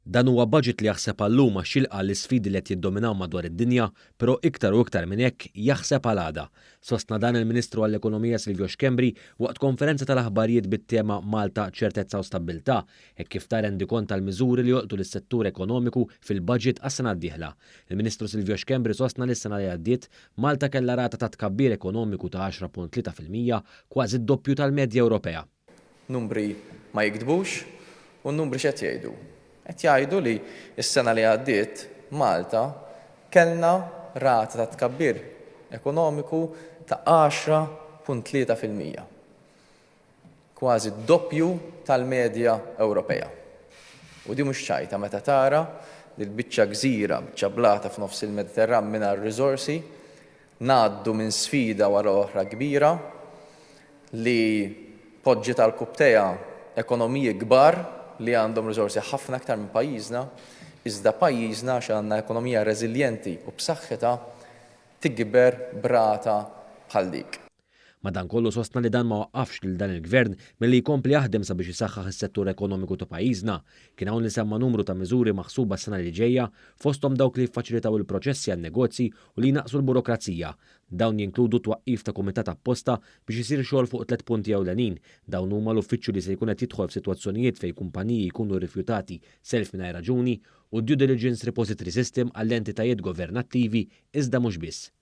Dan huwa budget li jaħseb għallum xilqa l-isfidi li qed jiddominaw madwar id-dinja, però iktar u iktar minn hekk jaħseb għal għada. Sostna dan il-Ministru għall-Ekonomija Silvio Xkembri waqt konferenza tal-aħbarijiet bit-tema Malta ċertezza u stabbiltà, hekk kif ta' rendi kont tal-miżuri li joqtu lis-settur ekonomiku fil-budget għas-sena d-dieħla. Il-Ministru Silvio Xkembri sostna li s-sena li għaddiet Malta kellha rata ta' tkabbir ekonomiku ta' 10.3%, kważi d-doppju tal-medja Ewropea. Numbri ma jikdbux u n-numbri x'qed jgħidu. Qed jgħidu li s-sena li għaddiet Malta kellna rata ta' tkabbir ekonomiku ta' 10.3%. Kważi d-doppju tal-medja Ewropea. U di mhux ċajta meta tara li l-biċċa gżira, biċċa blata f'nofs il-Mediterran mingħajr riżorsi, ngħaddu minn sfida wara oħra kbira li poġġi tal-kubteja ekonomiji kbar li għandhom riżorsi ħafna aktar minn pajjiżna, iżda pajjiżna x'għandna ekonomija reżiljenti u b'saħħitha tikber brata bħal dik. Madankollu sostna li dan ma waqqafx lil dan il-gvern milli jkompli jaħdem sabiex isaħħaħ is-settur ekonomiku ta' pajjiżna. Kien hawn li semma numru ta' miżuri maħsuba s-sena li ġejja fosthom dawk li jiffaċilitaw il-proċessi għan-negozji u li jnaqsu l-burokrazija. Dawn jinkludu twaqqif ta' kumitat apposta biex isir xogħol fuq 3 punti ewlenin. Dawn huma l-uffiċċju li se jkun qed jidħol f'sitwazzjonijiet fejn kumpaniji jkunu rrifjutati self mingħajr raġuni u due diligence repository system għall-entitajiet governattivi iżda mhux biss.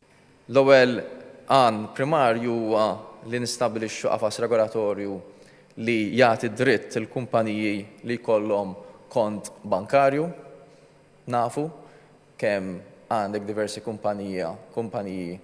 L-ewwel għan primarju huwa li nistabbilixxu qafas regolatorju li jagħti dritt il-kumpaniji li jkollhom kont bankarju. Nafu kemm għandek diversi kumpaniji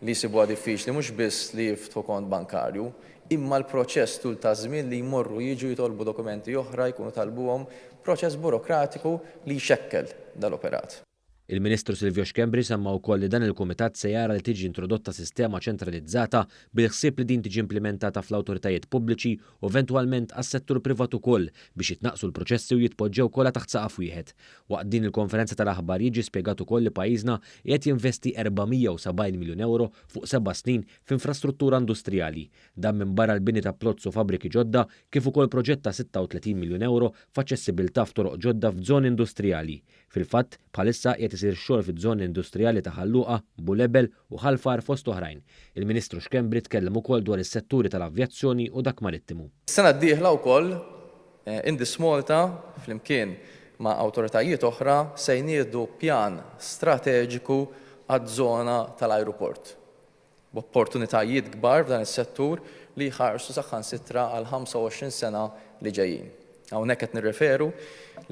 li jsibuha diffiċli mhux biss li jiftħu kont bankarju, imma l-proċess tul ta' żmien li jmorru jiġu jitolbu dokumenti oħra jkunu talbuhom proċess burokratiku li jxekkel dal-operat. Il-Ministru Silvio Xkembri semma wkoll li dan il-Kumitat se jara li tiġi introdotta sistema ċentralizzata bil-ħsieb li din tiġi implementata fl-awtoritajiet pubbliċi u eventwalment għas-settur privat ukoll biex jitnaqsu l-proċessi u jitpoġġew kollha taħt saqaf wieħed. Waqt din il-konferenza tal-aħbar jiġi spjegat ukoll li pajjiżna qiegħed jinvesti 470 miljun euro fuq 7 snin f'infrastruttura industrijali. Dan minn barra l-bini ta' plozzu fabriki ġodda kif ukoll proġett ta' 36 miljun euro f'aċċessibilità f'toroq ġodda f'żoni industrijali. Fil-fatt, bħalissa qiegħed isir xogħol fiż-żoni industrijali ta' Ħalluqa, Bulebel u Ħalfar fost oħrajn. Il-Ministru Xkembri tkellem ukoll dwar is-setturi tal-avjazzjoni u dak marittimu. Sena d-dieħla wkoll Indis Malta flimkien ma' awtoritajiet oħra se jniedu pjan strateġiku għaż-żona tal-ajruport. B'opportunitajiet kbar f'dan is-settur li jħarsu saħħansitra għal 25 sena li ġejjin. Hawnhekk qed nirreferu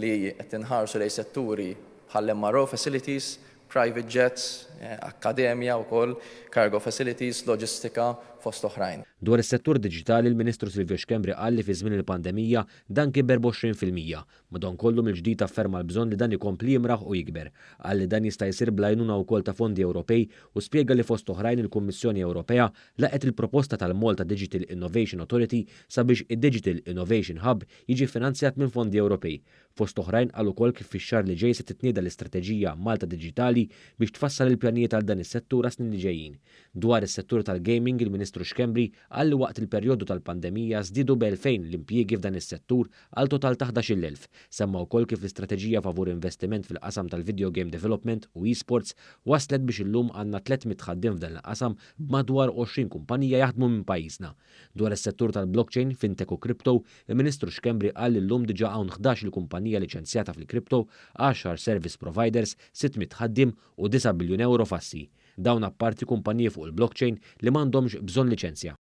li qed inħarsu lejn setturi bħall-MRO facilities, private jets, akkademja wkoll, cargo facilities, loġistika fost oħrajn. Dwar is-settur diġitali il-Ministru Silvio Xkembri qal li fi żmien il-pandemija dan kiber b'20%. Madankollu mill-ġdid afferma l-bżonn li dan ikompli jimraħ u jikber. Qal li dan jista' jsir bl-għajnuna wkoll ta' fondi Ewropej u spjega li fost oħrajn il-Kummissjoni Ewropea laqgħet il-proposta tal-Malta Digital Innovation Authority sabiex id-Digital Innovation Hub jiġi finanzjat minn fondi Ewropej. Fost oħrajn qal ukoll kif fix-xahar li ġej se titnieda l-istrateġija Malta Diġitali biex tfassal il-pjanijiet għal dan is-settur għas-snin li ġejjin. Dwar is-settur tal-gaming il-Ministru Xkembri qal li waqt il-perjodu tal-pandemija żdiedu b'2000 l-impjiegi f'dan is-settur għal total ta' 11,000. Semma wkoll kif l-istrateġija favur investiment fil-qasam tal-video game development u e-sports waslet biex illum għandna 300 ħaddiem f'dan il-qasam b'madwar 20 kumpanija jaħdmu minn pajjiżna. Dwar is-settur tal-blockchain, fintech u crypto, il-Ministru Xkembri qal li llum diġà hawn 11 kumpanija liċenzjata fil-crypto, 10 service providers, 600 ħaddiem u 9 biljun euro fassi. Dawn apparti kumpaniji fuq il-blockchain li m'għandhomx bżonn liċenzja.